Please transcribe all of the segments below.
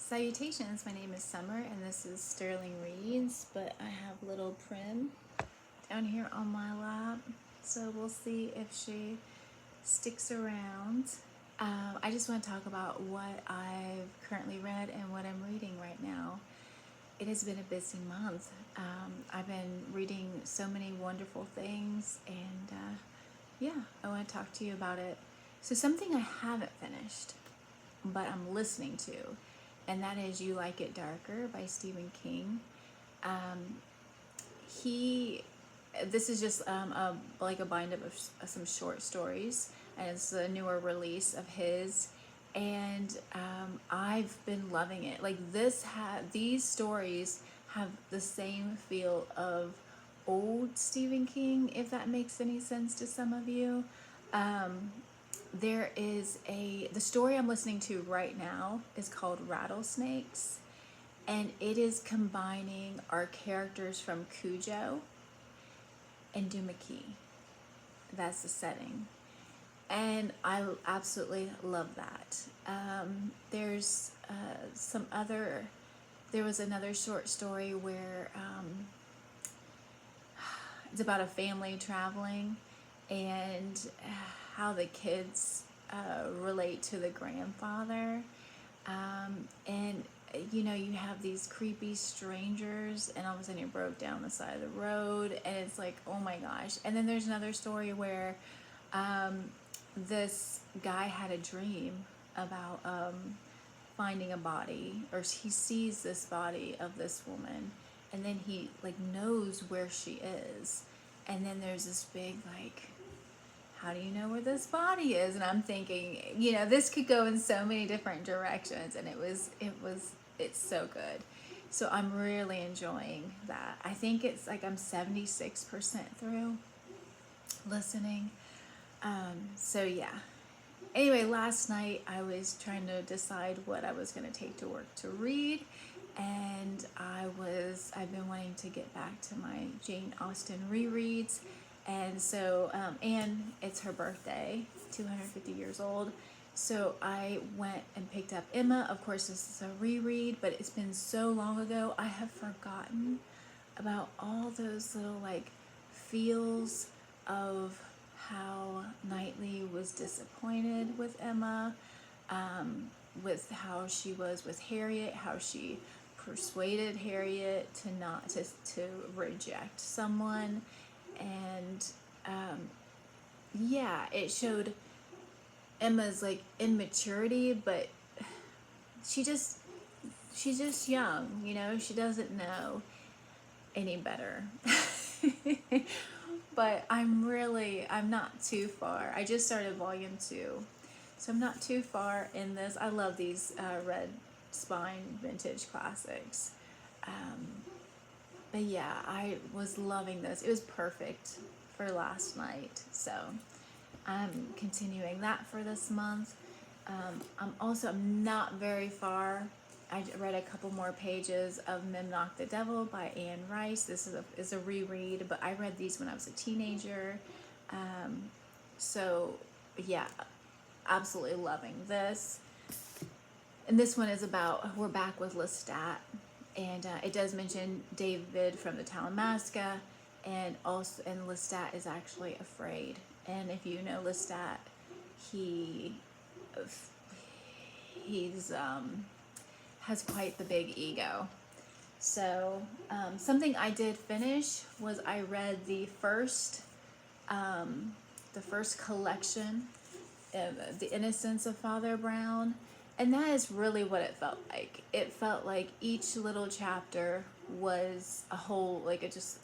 Salutations, my name is Summer and this is Sterling Reads, but I have little Prim down here on my lap, so we'll see if she sticks around. I just want to talk about what I've currently read and what I'm reading right now. It has been a busy month. I've been reading so many wonderful things, and yeah, I want to talk to you about it. So something I haven't finished, but I'm listening to, and that is You Like It Darker by Stephen King. Um, he, this is just like a bind up of some short stories, and it's a newer release of his, and I've been loving it. Like these stories have the same feel of old Stephen King, if that makes any sense to some of you. There is the story I'm listening to right now is called Rattlesnakes, and it is combining our characters from Cujo and Dumaki. That's the setting, and I absolutely love that. There's some other. There was another short story where it's about a family traveling, and how the kids relate to the grandfather. And you have these creepy strangers, and all of a sudden you're broke down the side of the road, and it's like, oh my gosh. And then there's another story where this guy had a dream about finding a body, or he sees this body of this woman, and then he like knows where she is, and then there's this big like, how do you know where this body is? And I'm thinking, this could go in so many different directions, and it's so good. So I'm really enjoying that. I think it's like I'm 76% through listening. So yeah. Anyway, last night I was trying to decide what I was going to take to work to read, and I've been wanting to get back to my Jane Austen rereads. And so, and it's her birthday, 250 years old. So I went and picked up Emma. Of course, this is a reread, but it's been so long ago, I have forgotten about all those little like feels of how Knightley was disappointed with Emma, with how she was with Harriet, how she persuaded Harriet to reject someone. And yeah, it showed Emma's like immaturity, but she's just young, she doesn't know any better. But I'm not too far. I just started volume 2, so I'm not too far in this. I love these Red Spine vintage classics. But yeah, I was loving this. It was perfect for last night. So I'm continuing that for this month. I'm not very far. I read a couple more pages of Memnoch the Devil by Anne Rice. This is a reread, but I read these when I was a teenager. So yeah, absolutely loving this. And this one is about, we're back with Lestat, and it does mention David from the Talamasca, and Lestat is actually afraid. And if you know Lestat, he's has quite the big ego. So something I did finish was I read the first collection, The Innocence of Father Brown, and that is really what it felt like. It felt like each little chapter was a whole, like it's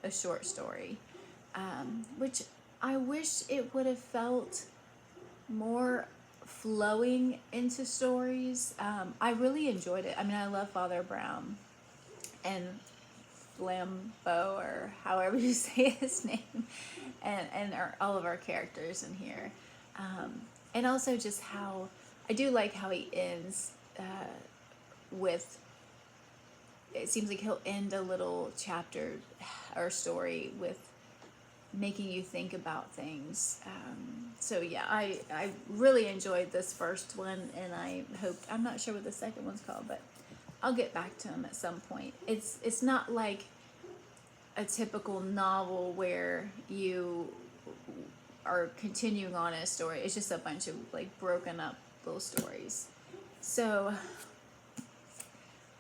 a short story, which I wish it would have felt more flowing into stories. I really enjoyed it. I mean, I love Father Brown and Flambeau, or however you say his name, and all of our characters in here. And also just how, I do like how he ends with, it seems like he'll end a little chapter or story with making you think about things. So yeah, I really enjoyed this first one, and I'm not sure what the second one's called, but I'll get back to them at some point. It's not like a typical novel where you are continuing on a story. It's just a bunch of like broken up little stories. So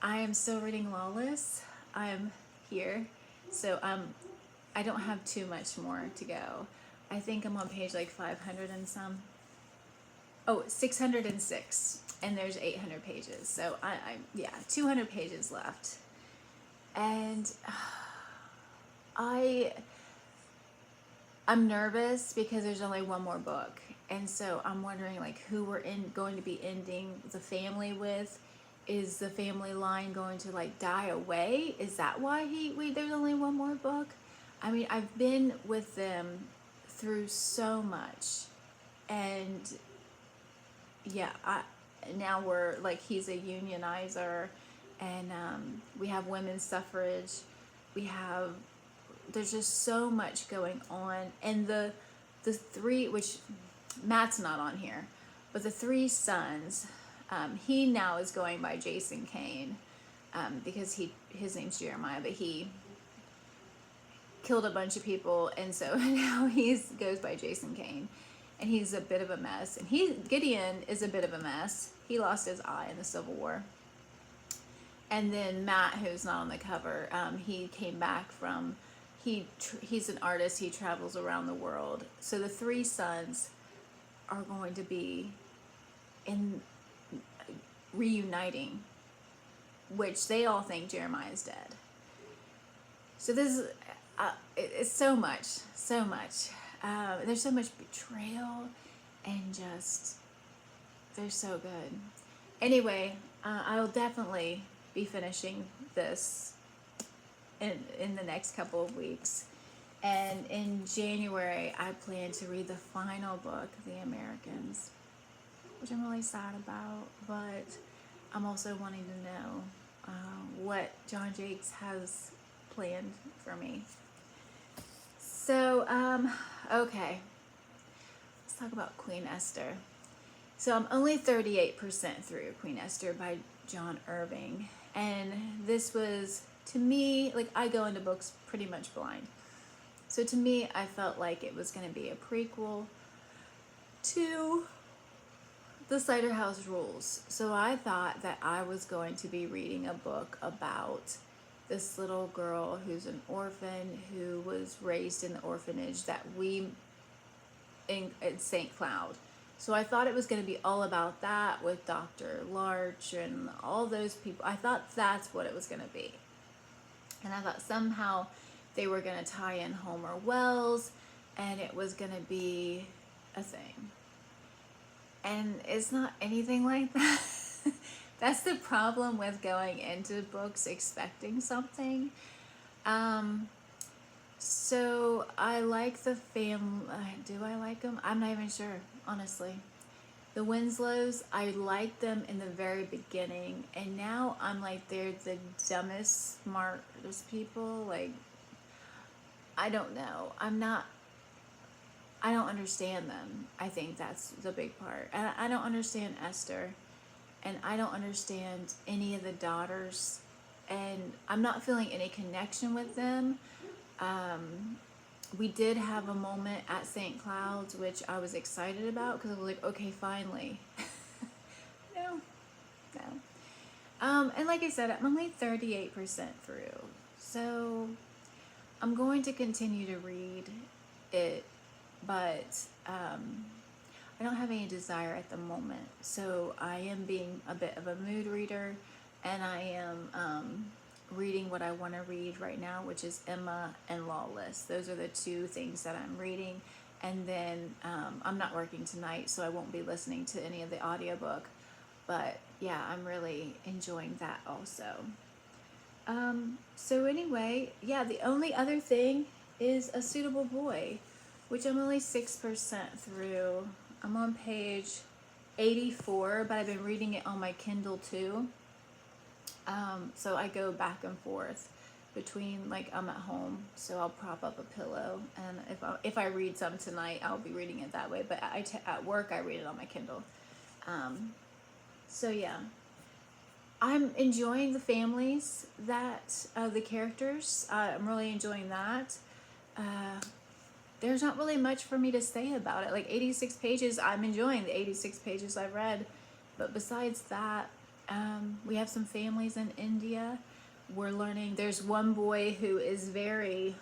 I am still reading Lawless. I'm here. So I don't have too much more to go. I think I'm on page like 500 and some. Oh, 606. And there's 800 pages. So yeah, 200 pages left. And I'm nervous because there's only one more book. And so I'm wondering like who we're going to be ending the family with. Is the family line going to like die away? Is that why there's only one more book? I mean, I've been with them through so much, and yeah, now we're like, he's a unionizer, and we have women's suffrage. There's just so much going on, and the three, which Matt's not on here, but the three sons. He now is going by Jason Kane, because his name's Jeremiah, but he killed a bunch of people, and so now he goes by Jason Kane, and he's a bit of a mess. And Gideon is a bit of a mess. He lost his eye in the Civil War. And then Matt, who's not on the cover, he came back from, he's an artist. He travels around the world. So the three sons are going to be reuniting, which they all think Jeremiah is dead. So this is, it's so much. There's so much betrayal, and just, they're so good. Anyway, I'll definitely be finishing this in the next couple of weeks. And in January, I plan to read the final book, The Americans, which I'm really sad about, but I'm also wanting to know what John Jakes has planned for me. So, okay, let's talk about Queen Esther. So I'm only 38% through Queen Esther by John Irving, and this was, to me, like, I go into books pretty much blind. So to me, I felt like it was going to be a prequel to The Cider House Rules. So I thought that I was going to be reading a book about this little girl who's an orphan, who was raised in the orphanage that in St. Cloud. So I thought it was going to be all about that with Dr. Larch and all those people. I thought that's what it was going to be. And I thought somehow they were going to tie in Homer Wells, and it was going to be a thing. And it's not anything like that. That's the problem with going into books expecting something. So I like the do I like them? I'm not even sure, honestly. The Winslows, I liked them in the very beginning, and now I'm like, they're the dumbest, smartest people. Like, I don't know. I don't understand them. I think that's the big part. And I don't understand Esther, and I don't understand any of the daughters, and I'm not feeling any connection with them. We did have a moment at St. Cloud's, which I was excited about, because I was like, okay, finally. No. And like I said, I'm only 38% through. So I'm going to continue to read it, but I don't have any desire at the moment. So I am being a bit of a mood reader, and I am reading what I want to read right now, which is Emma and Lawless. Those are the two things that I'm reading. And then I'm not working tonight, so I won't be listening to any of the audiobook. But yeah, I'm really enjoying that also. So anyway, yeah, the only other thing is A Suitable Boy, which I'm only 6% through. I'm on page 84, but I've been reading it on my Kindle too. So I go back and forth. between, like, I'm at home, so I'll prop up a pillow, and if I read some tonight, I'll be reading it that way. But at work, I read it on my Kindle. So yeah, I'm enjoying the families that the characters. I'm really enjoying that. There's not really much for me to say about it. Like 86 pages, I'm enjoying the 86 pages I've read. But besides that, we have some families in India. We're learning, there's one boy who is very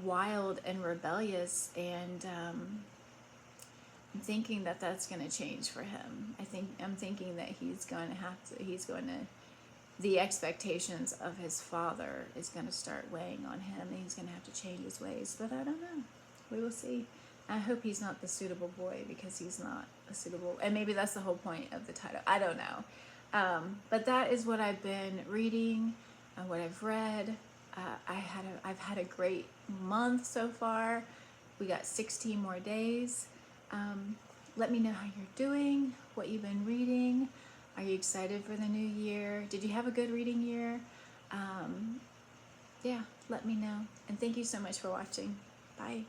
wild and rebellious, and I'm thinking that that's going to change for him. I'm thinking that the expectations of his father is going to start weighing on him, and he's going to have to change his ways. But I don't know. We will see. I hope he's not the suitable boy, because he's not a suitable, and maybe that's the whole point of the title. I don't know. But that is what I've been reading and what I've read. I've had a great month so far. We got 16 more days. Let me know how you're doing, what you've been reading. Are you excited for the new year? Did you have a good reading year? Yeah, let me know. And thank you so much for watching. Bye.